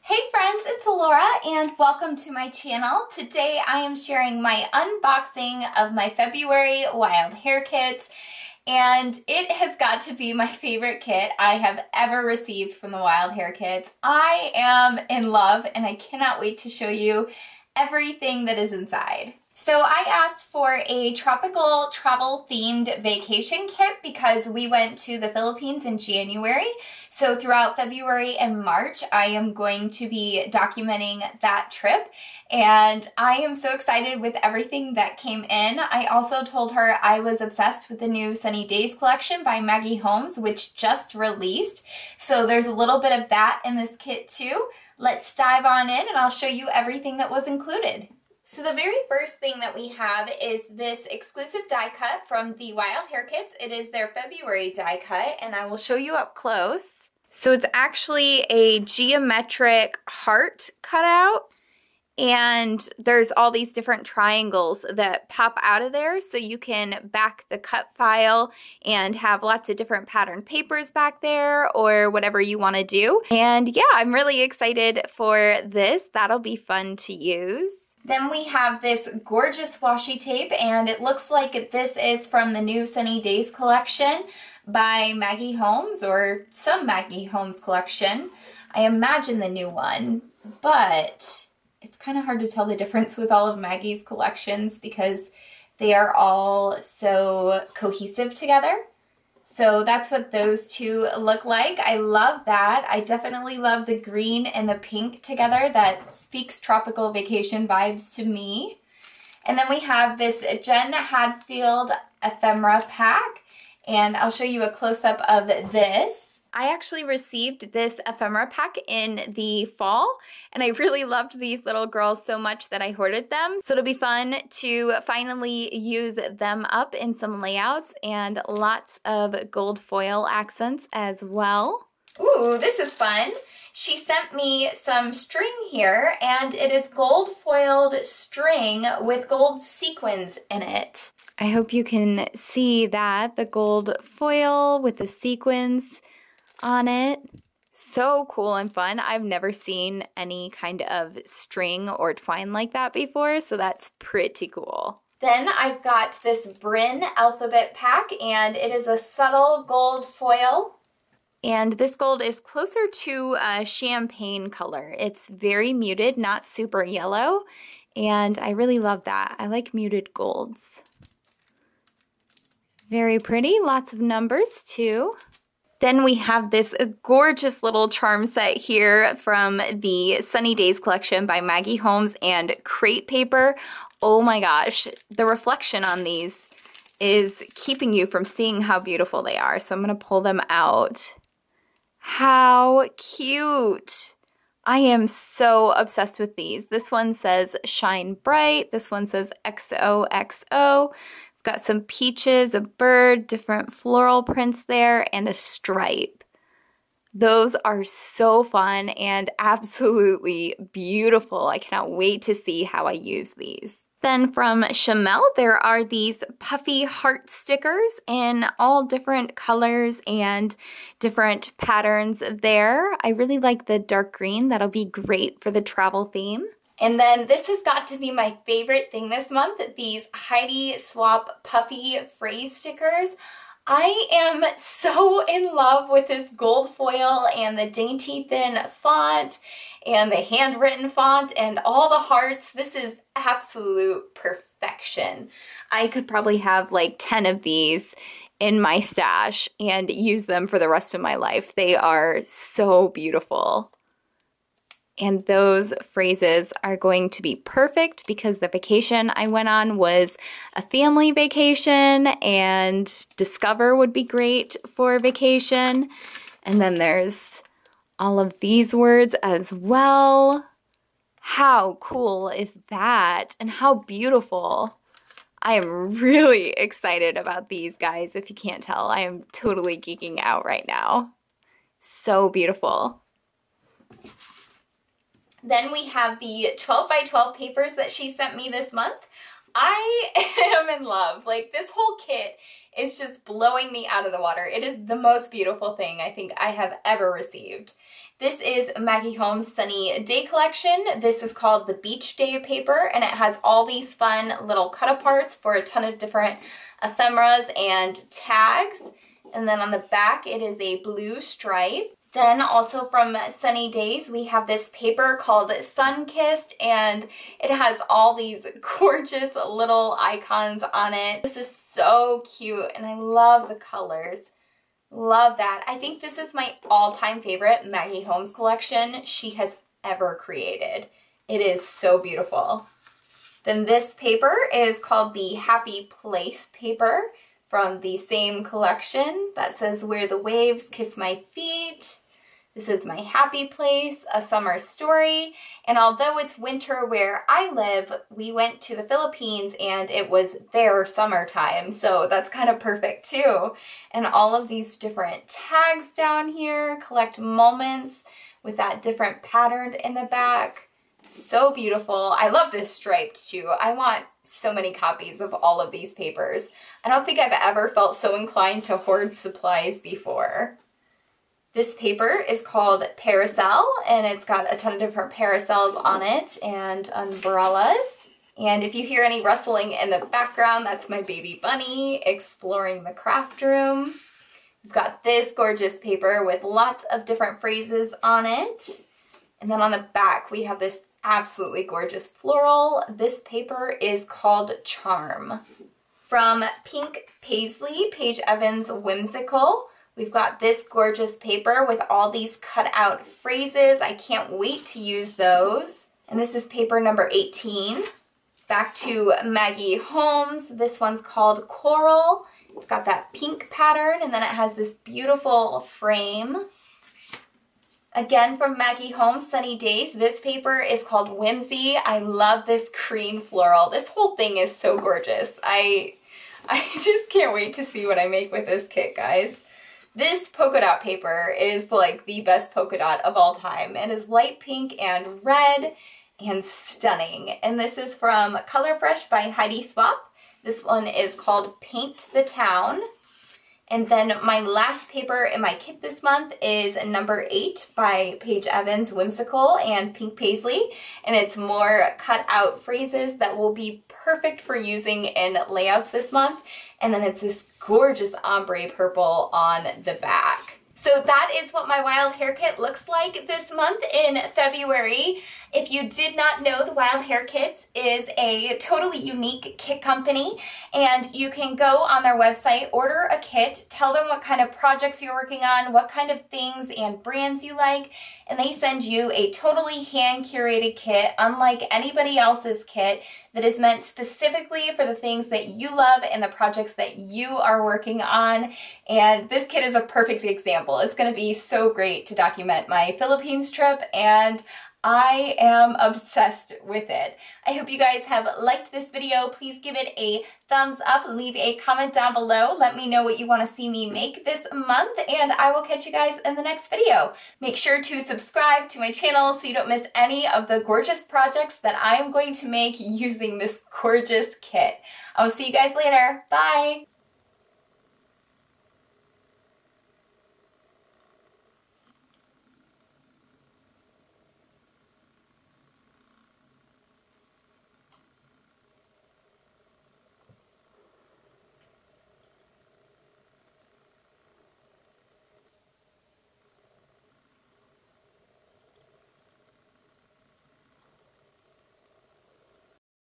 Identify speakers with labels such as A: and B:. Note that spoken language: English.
A: Hey friends, it's Laura and welcome to my channel. Today I am sharing my unboxing of my February Wild Hare kits, and it has got to be my favorite kit I have ever received from the Wild Hare kits. I am in love and I cannot wait to show you everything that is inside. So I asked for a tropical travel themed vacation kit because we went to the Philippines in January. So throughout February and March, I am going to be documenting that trip. And I am so excited with everything that came in. I also told her I was obsessed with the new Sunny Days collection by Maggie Holmes, which just released. So there's a little bit of that in this kit too. Let's dive on in and I'll show you everything that was included. So the very first thing that we have is this exclusive die cut from the Wild Hare kits. It is their February die cut and I will show you up close. So it's actually a geometric heart cutout and there's all these different triangles that pop out of there, so you can back the cut file and have lots of different pattern papers back there or whatever you want to do. And yeah, I'm really excited for this. That'll be fun to use. Then we have this gorgeous washi tape, and it looks like this is from the new Sunny Days collection by Maggie Holmes, or some Maggie Holmes collection. I imagine the new one, but it's kind of hard to tell the difference with all of Maggie's collections because they are all so cohesive together. So that's what those two look like. I love that. I definitely love the green and the pink together. That speaks tropical vacation vibes to me. And then we have this Jen Hatfield Ephemera pack, and I'll show you a close-up of this. I actually received this ephemera pack in the fall, and I really loved these little girls so much that I hoarded them. So it'll be fun to finally use them up in some layouts, and lots of gold foil accents as well. Ooh, this is fun. She sent me some string here, and it is gold foiled string with gold sequins in it. I hope you can see that, the gold foil with the sequins on it. So cool and fun. I've never seen any kind of string or twine like that before, so that's pretty cool. Then I've got this Brynn alphabet pack, and it is a subtle gold foil. And this gold is closer to a champagne color. It's very muted, not super yellow, and I really love that. I like muted golds. Very pretty, lots of numbers too. Then we have this gorgeous little charm set here from the Sunny Days collection by Maggie Holmes and crate paper. Oh my gosh, the reflection on these is keeping you from seeing how beautiful they are. So I'm gonna pull them out. How cute. I am so obsessed with these. This one says shine bright. This one says XOXO. Got some peaches, a bird, different floral prints there, and a stripe. Those are so fun and absolutely beautiful. I cannot wait to see how I use these. Then from Chamel, there are these puffy heart stickers in all different colors and different patterns there. I really like the dark green. That'll be great for the travel theme. And then this has got to be my favorite thing this month, these Heidi Swapp Puffy phrase stickers. I am so in love with this gold foil and the dainty thin font and the handwritten font and all the hearts. This is absolute perfection. I could probably have like 10 of these in my stash and use them for the rest of my life. They are so beautiful. And those phrases are going to be perfect because the vacation I went on was a family vacation, and Discover would be great for vacation. And then there's all of these words as well. How cool is that? And how beautiful. I am really excited about these guys. If you can't tell, I am totally geeking out right now. So beautiful. Then we have the 12 by 12 papers that she sent me this month. I am in love. Like, this whole kit is just blowing me out of the water. It is the most beautiful thing I think I have ever received. This is Maggie Holmes' Sunny Day collection. This is called the Beach Day paper, and it has all these fun little cut-aparts for a ton of different ephemeras and tags. And then on the back, it is a blue stripe. Then also from Sunny Days, we have this paper called Sun-Kissed, and it has all these gorgeous little icons on it. This is so cute, and I love the colors. Love that. I think this is my all-time favorite Maggie Holmes collection she has ever created. It is so beautiful. Then this paper is called the Happy Place paper from the same collection that says, "Where the waves kiss my feet." This is my happy place, a summer story. And although it's winter where I live, we went to the Philippines and it was their summertime. So that's kind of perfect too. And all of these different tags down here, collect moments with that different pattern in the back. So beautiful. I love this striped too. I want so many copies of all of these papers. I don't think I've ever felt so inclined to hoard supplies before. This paper is called Parasol, and it's got a ton of different parasols on it and umbrellas. And if you hear any rustling in the background, that's my baby bunny exploring the craft room. We've got this gorgeous paper with lots of different phrases on it. And then on the back, we have this absolutely gorgeous floral. This paper is called Charm. From Pink Paisley, Paige Evans Whimsical, we've got this gorgeous paper with all these cut out phrases. I can't wait to use those. And this is paper number 18. Back to Maggie Holmes. This one's called Coral. It's got that pink pattern, and then it has this beautiful frame. Again from Maggie Holmes, Sunny Days. This paper is called Whimsy. I love this green floral. This whole thing is so gorgeous. I just can't wait to see what I make with this kit, guys. This polka dot paper is like the best polka dot of all time. It is light pink and red and stunning. And this is from Color Fresh by Heidi Swapp. This one is called Paint the Town. And then my last paper in my kit this month is number 8 by Paige Evans Whimsical and Pink Paisley. And it's more cut out phrases that will be perfect for using in layouts this month. And then it's this gorgeous ombre purple on the back. So that is what my Wild Hare kit looks like this month in February. If you did not know, the Wild Hare Kits is a totally unique kit company, and you can go on their website, order a kit, tell them what kind of projects you're working on, what kind of things and brands you like, and they send you a totally hand-curated kit, unlike anybody else's kit, that is meant specifically for the things that you love and the projects that you are working on. And this kit is a perfect example. It's going to be so great to document my Philippines trip, and I am obsessed with it. I hope you guys have liked this video. Please give it a thumbs up, leave a comment down below. Let me know what you want to see me make this month, and I will catch you guys in the next video. Make sure to subscribe to my channel so you don't miss any of the gorgeous projects that I am going to make using this gorgeous kit. I will see you guys later. Bye!